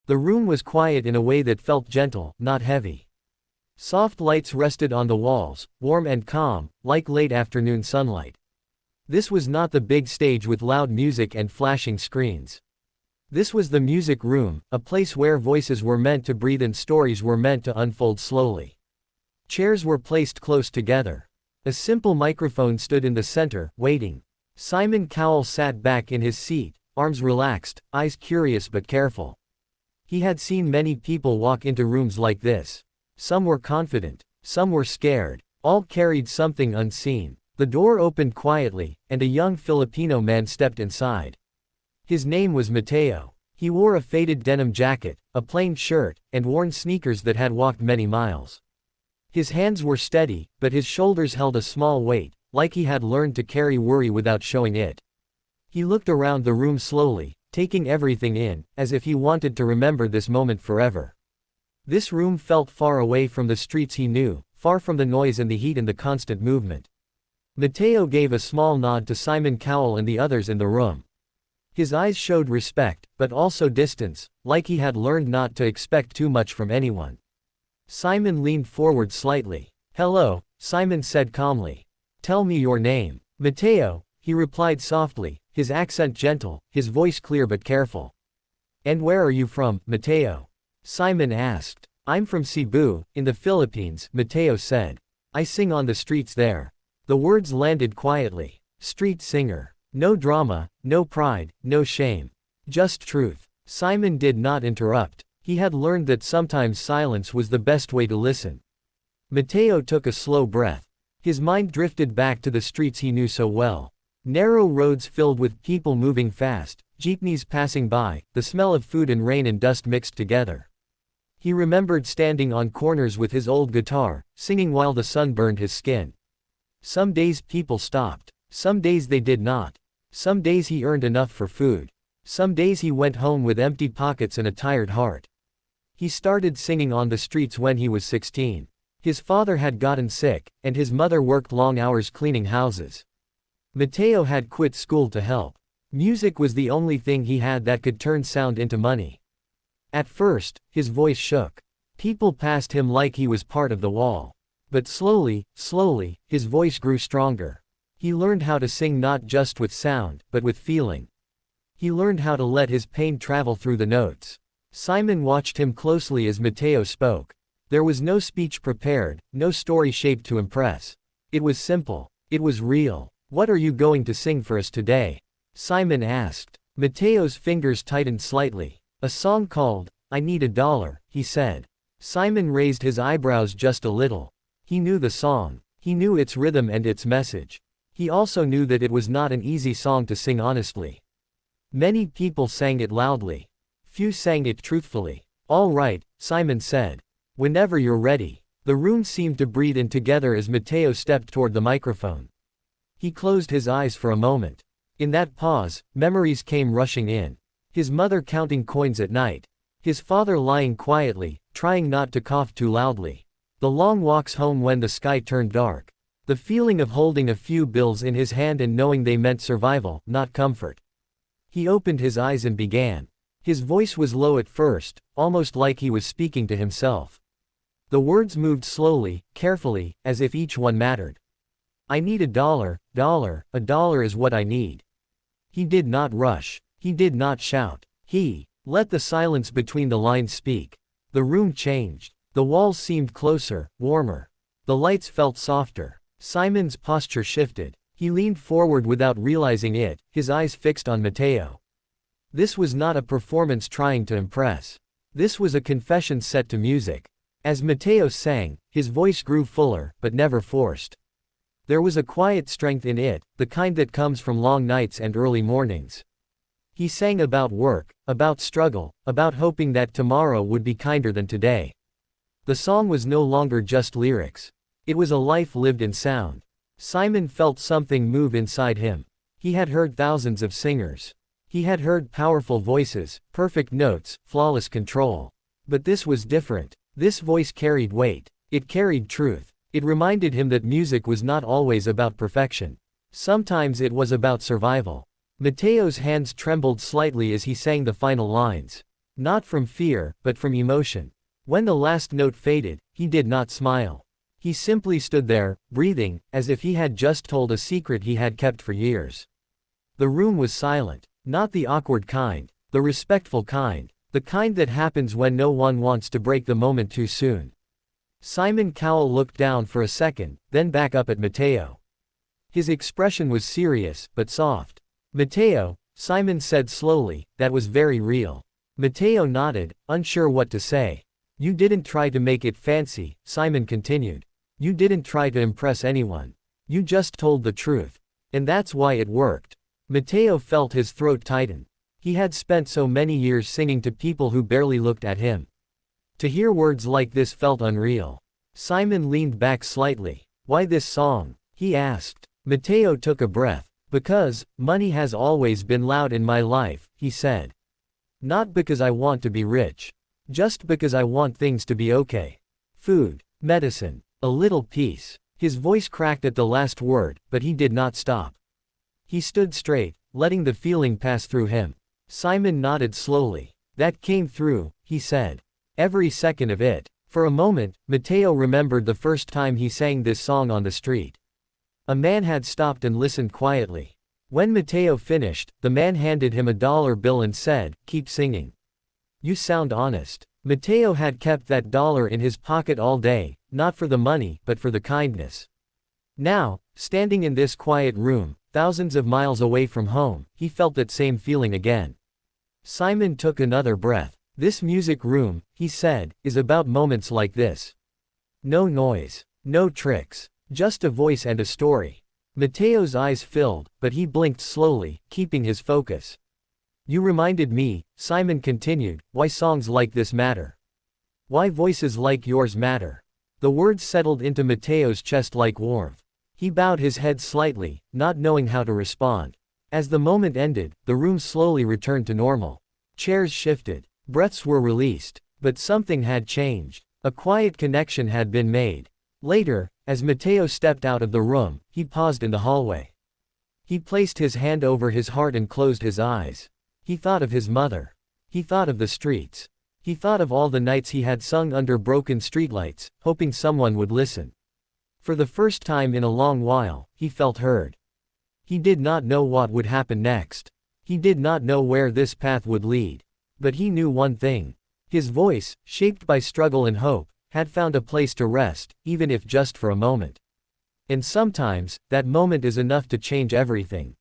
The room was quiet in a way that felt gentle, not heavy. Soft lights rested on the walls, warm and calm, like late afternoon sunlight. This was not the big stage with loud music and flashing screens. This was the music room, a place where voices were meant to breathe and stories were meant to unfold slowly. Chairs were placed close together. A simple microphone stood in the center, waiting. Simon Cowell sat back in his seat, arms relaxed, eyes curious but careful. He had seen many people walk into rooms like this. Some were confident, some were scared, all carried something unseen. The door opened quietly, and a young Filipino man stepped inside. His name was Mateo. He wore a faded denim jacket, a plain shirt, and worn sneakers that had walked many miles. His hands were steady, but his shoulders held a small weight, like he had learned to carry worry without showing it. He looked around the room slowly, taking everything in, as if he wanted to remember this moment forever. This room felt far away from the streets he knew, far from the noise and the heat and the constant movement. Mateo gave a small nod to Simon Cowell and the others in the room. His eyes showed respect, but also distance, like he had learned not to expect too much from anyone. Simon leaned forward slightly. "Hello," Simon said calmly. "Tell me your name." "Mateo," he replied softly, his accent gentle, his voice clear but careful. "And where are you from, Mateo?" Simon asked. "I'm from Cebu, in the Philippines," Mateo said. "I sing on the streets there." The words landed quietly. Street singer. No drama, no pride, no shame. Just truth. Simon did not interrupt. He had learned that sometimes silence was the best way to listen. Mateo took a slow breath. His mind drifted back to the streets he knew so well. Narrow roads filled with people moving fast, jeepneys passing by, the smell of food and rain and dust mixed together. He remembered standing on corners with his old guitar, singing while the sun burned his skin. Some days people stopped. Some days they did not. Some days he earned enough for food. Some days he went home with empty pockets and a tired heart. He started singing on the streets when he was 16. His father had gotten sick, and his mother worked long hours cleaning houses. Mateo had quit school to help. Music was the only thing he had that could turn sound into money. At first, his voice shook. People passed him like he was part of the wall. But slowly, his voice grew stronger. He learned how to sing not just with sound, but with feeling. He learned how to let his pain travel through the notes. Simon watched him closely as Mateo spoke. There was no speech prepared, no story shaped to impress. It was simple. It was real. "What are you going to sing for us today?" Simon asked. Mateo's fingers tightened slightly. "A song called, I Need a Dollar," he said. Simon raised his eyebrows just a little. He knew the song. He knew its rhythm and its message. He also knew that it was not an easy song to sing honestly. Many people sang it loudly. Few sang it truthfully. "All right," Simon said. "Whenever you're ready." The room seemed to breathe in together as Mateo stepped toward the microphone. He closed his eyes for a moment. In that pause, memories came rushing in. His mother counting coins at night. His father lying quietly, trying not to cough too loudly. The long walks home when the sky turned dark. The feeling of holding a few bills in his hand and knowing they meant survival, not comfort. He opened his eyes and began. His voice was low at first, almost like he was speaking to himself. The words moved slowly, carefully, as if each one mattered. "I need a dollar, a dollar is what I need." He did not rush. He did not shout. He let the silence between the lines speak. The room changed. The walls seemed closer, warmer. The lights felt softer. Simon's posture shifted. He leaned forward without realizing it, his eyes fixed on Mateo. This was not a performance trying to impress. This was a confession set to music. As Mateo sang, his voice grew fuller, but never forced. There was a quiet strength in it, the kind that comes from long nights and early mornings. He sang about work, about struggle, about hoping that tomorrow would be kinder than today. The song was no longer just lyrics. It was a life lived in sound. Simon felt something move inside him. He had heard thousands of singers. He had heard powerful voices, perfect notes, flawless control. But this was different. This voice carried weight. It carried truth. It reminded him that music was not always about perfection. Sometimes it was about survival. Mateo's hands trembled slightly as he sang the final lines. Not from fear, but from emotion. When the last note faded, he did not smile. He simply stood there, breathing, as if he had just told a secret he had kept for years. The room was silent. Not the awkward kind. The respectful kind. The kind that happens when no one wants to break the moment too soon. Simon Cowell looked down for a second, then back up at Mateo. His expression was serious, but soft. "Mateo," Simon said slowly, "that was very real." Mateo nodded, unsure what to say. "You didn't try to make it fancy," Simon continued. "You didn't try to impress anyone. You just told the truth. And that's why it worked." Mateo felt his throat tighten. He had spent so many years singing to people who barely looked at him. To hear words like this felt unreal. Simon leaned back slightly. "Why this song?" he asked. Mateo took a breath. "Because, money has always been loud in my life," he said. "Not because I want to be rich. Just because I want things to be okay. Food, medicine, a little peace." His voice cracked at the last word, but he did not stop. He stood straight, letting the feeling pass through him. Simon nodded slowly. "That came through," he said. "Every second of it." For a moment, Mateo remembered the first time he sang this song on the street. A man had stopped and listened quietly. When Mateo finished, the man handed him a dollar bill and said, "Keep singing. You sound honest." Mateo had kept that dollar in his pocket all day, not for the money, but for the kindness. Now, standing in this quiet room, thousands of miles away from home, he felt that same feeling again. Simon took another breath. "This music room," he said, "is about moments like this. No noise. No tricks. Just a voice and a story." Mateo's eyes filled, but he blinked slowly, keeping his focus. "You reminded me," Simon continued, "why songs like this matter. Why voices like yours matter." The words settled into Mateo's chest like warmth. He bowed his head slightly, not knowing how to respond. As the moment ended, the room slowly returned to normal. Chairs shifted. Breaths were released. But something had changed. A quiet connection had been made. Later, as Mateo stepped out of the room, he paused in the hallway. He placed his hand over his heart and closed his eyes. He thought of his mother. He thought of the streets. He thought of all the nights he had sung under broken streetlights, hoping someone would listen. For the first time in a long while, he felt heard. He did not know what would happen next. He did not know where this path would lead. But he knew one thing. His voice, shaped by struggle and hope, had found a place to rest, even if just for a moment. And sometimes, that moment is enough to change everything.